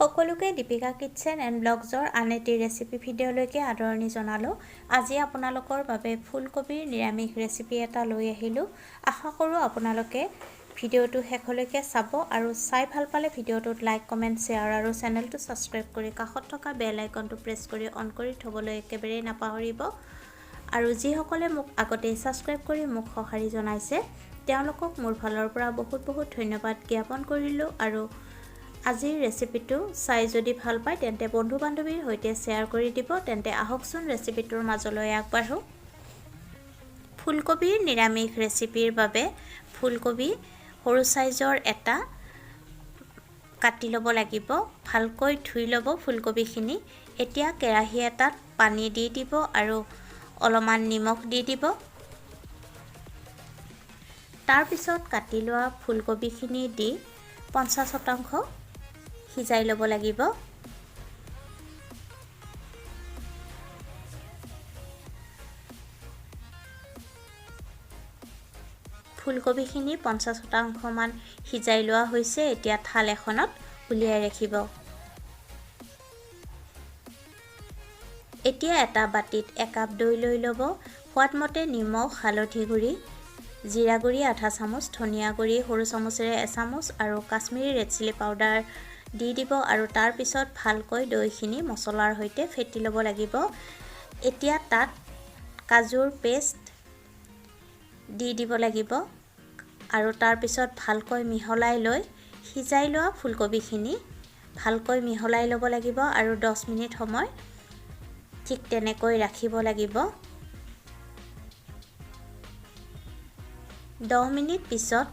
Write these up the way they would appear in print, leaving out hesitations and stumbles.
সকলোকে Deepika kitchen and ব্লগছৰ আন এটি ৰেচিপি ভিডিঅ'লৈকে আদৰণি জনালোঁ। আজি আপোনালোকৰ বাবে ফুলকবিৰ নিৰামিষ ৰেচিপি এটা লৈ আহিলোঁ। আশা কৰোঁ আপোনালোকে ভিডিঅ'টো শেষলৈকে চাব আৰু চাই ভাল পালে ভিডিঅ'টোত লাইক, কমেণ্ট, শ্বেয়াৰ আৰু চেনেলটো ছাবস্ক্ৰাইব কৰি কাষত থকা বেল আইকনটো প্ৰেছ কৰি অন কৰি থ'বলৈ একেবাৰেই নাপাহৰিব। আৰু যিসকলে মোক আগতেই ছাবস্ক্ৰাইব কৰি মোক সঁহাৰি জনাইছে তেওঁলোকক মোৰ ফালৰ পৰা বহুত ধন্যবাদ জ্ঞাপন কৰিলোঁ। আৰু আজিৰ ৰেচিপিটো চাই যদি ভাল পায় তেন্তে বন্ধু বান্ধৱীৰ সৈতে শ্বেয়াৰ কৰি দিব। তেন্তে আহকচোন ৰেচিপিটোৰ মাজলৈ আগবাঢ়ো। ফুলকবিৰ নিৰামিষ ৰেচিপিৰ বাবে ফুলকবি সৰু সাইজৰ এটা কাটি ল'ব লাগিব। ভালকৈ ধুই ল'ব ফুলকবিখিনি। এতিয়া কেৰাহী এটাত পানী দি দিব আৰু অলপমান নিমখ দি দিব। তাৰ পিছত কাটি লোৱা ফুলকবিখিনি দি 50% সিজাই ল'ব লাগিব। ফুলকবিখিনি 50% মান সিজাই লোৱা হৈছে। এতিয়া থাল এখনত উলিয়াই ৰাখিব। এতিয়া এটা বাটিত 1 কাপ দৈ লৈ ল'ব। সোৱাদমতে নিমখ, হালধি গুড়ি, জিৰা গুড়ি আধা চামুচ, ধনিয়া গুড়ি সৰু চামুচেৰে 1 চামুচ আৰু কাশ্মীৰী ৰেড চিলি পাউডাৰ দি দিব আৰু তাৰ পিছত ভালকৈ দৈখিনি মছলাৰ সৈতে ফেটি ল'ব লাগিব। এতিয়া তাত কাজুৰ পেষ্ট দি দিব লাগিব আৰু তাৰ পিছত ভালকৈ মিহলাই লৈ সিজাই লোৱা ফুলকবিখিনি ভালকৈ মিহলাই ল'ব লাগিব আৰু 10 মিনিট সময় ঠিক তেনেকৈ ৰাখিব লাগিব। 10 মিনিট পিছত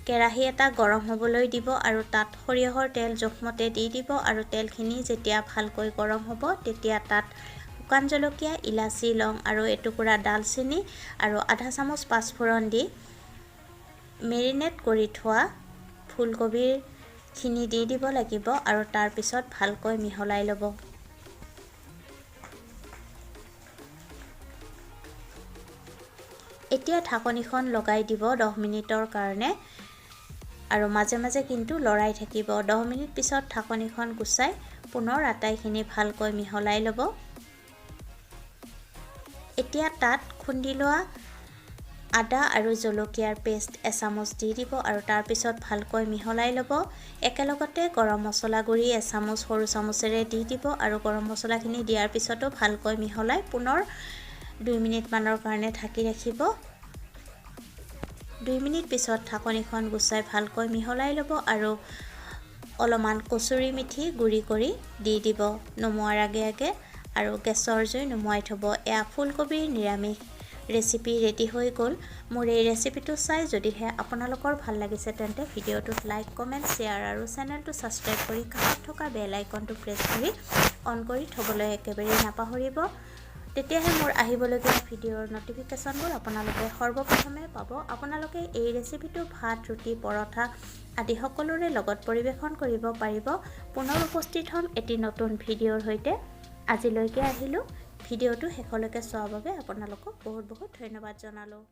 কেৰাহী এটা গৰম হ'বলৈ দিব আৰু তাত সৰিয়হৰ তেল জোখমতে দি দিব আৰু তেলখিনি যেতিয়া ভালকৈ গৰম হ'ব তেতিয়া তাত শুকান জলকীয়া, ইলাচি, লং আৰু এটুকুৰা ডালচেনি আৰু আধা চামুচ পাঁচফোৰণ দি মেৰিনেট কৰি থোৱা ফুলকবিৰখিনি দি দিব লাগিব আৰু তাৰ পিছত ভালকৈ মিহলাই ল'ব। এতিয়া ঢাকনিখন লগাই দিব 10 মিনিটৰ কাৰণে আৰু মাজে মাজে কিন্তু লৰাই থাকিব। 10 মিনিট পিছত ঢাকনিখন গুচাই পুনৰ আটাইখিনি ভালকৈ মিহলাই ল'ব। এতিয়া তাত খুন্দি লোৱা আদা আৰু জলকীয়াৰ পেষ্ট 1 চামুচ দি দিব আৰু তাৰ পিছত ভালকৈ মিহলাই ল'ব। একেলগতে গৰম মছলা গুড়ি 1 চামুচ সৰু চামুচেৰে দি দিব আৰু গৰম মছলাখিনি দিয়াৰ পিছতো ভালকৈ মিহলাই পুনৰ 2 মিনিট মানৰ কাৰণে ঢাকি ৰাখিব। 2 মিনিট পিছত ঢাকনিখন গুচাই ভালকৈ মিহলাই ল'ব আৰু অলপমান কচুৰি মেথি গুড়ি কৰি দি দিব নমোৱাৰ আগে আৰু গেছৰ জুই নুমুৱাই থ'ব। এয়া ফুলকবিৰ নিৰামিষ ৰেচিপি ৰেডি হৈ গ'ল। মোৰ এই ৰেচিপিটো চাই যদিহে আপোনালোকৰ ভাল লাগিছে তেন্তে ভিডিঅ'টোত লাইক, কমেণ্ট, শ্বেয়াৰ আৰু চেনেলটো ছাবস্ক্ৰাইব কৰি কাষত থকা বেল আইকনটো প্ৰেছ কৰি অন কৰি থ'বলৈ একেবাৰেই নাপাহৰিব। তেতিয়াহে মোৰ আহিবলগীয়া ভিডিঅ'ৰ নটিফিকেশ্যনবোৰ আপোনালোকে সৰ্বপ্ৰথমে পাব। আপোনালোকে এই ৰেচিপিটো ভাত, ৰুটি, পৰঠা আদি সকলোৰে লগত পৰিৱেশন কৰিব পাৰিব। পুনৰ উপস্থিত হ'ম এটি নতুন ভিডিঅ'ৰ সৈতে। আজিলৈকে আহিলোঁ। ভিডিঅ'টো শেষলৈকে চোৱাৰ বাবে আপোনালোকক বহুত ধন্যবাদ জনালোঁ।